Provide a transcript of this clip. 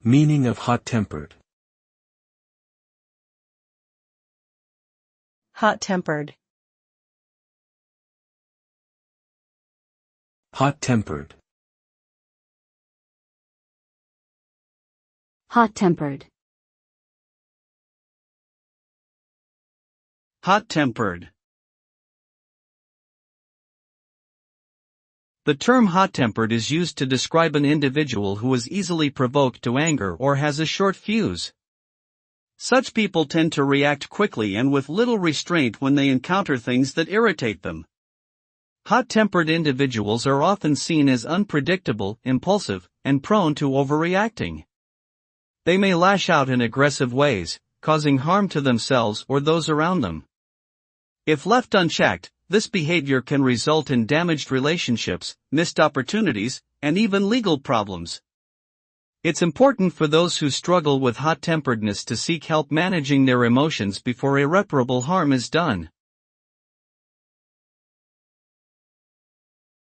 Meaning of hot-tempered. Hot-tempered. Hot-tempered. Hot-tempered. Hot-tempered. The term hot-tempered is used to describe an individual who is easily provoked to anger or has a short fuse. Such people tend to react quickly and with little restraint when they encounter things that irritate them. Hot-tempered individuals are often seen as unpredictable, impulsive, and prone to overreacting. They may lash out in aggressive ways, causing harm to themselves or those around them. If left unchecked, this behavior can result in damaged relationships, missed opportunities, and even legal problems. It's important for those who struggle with hot-temperedness to seek help managing their emotions before irreparable harm is done.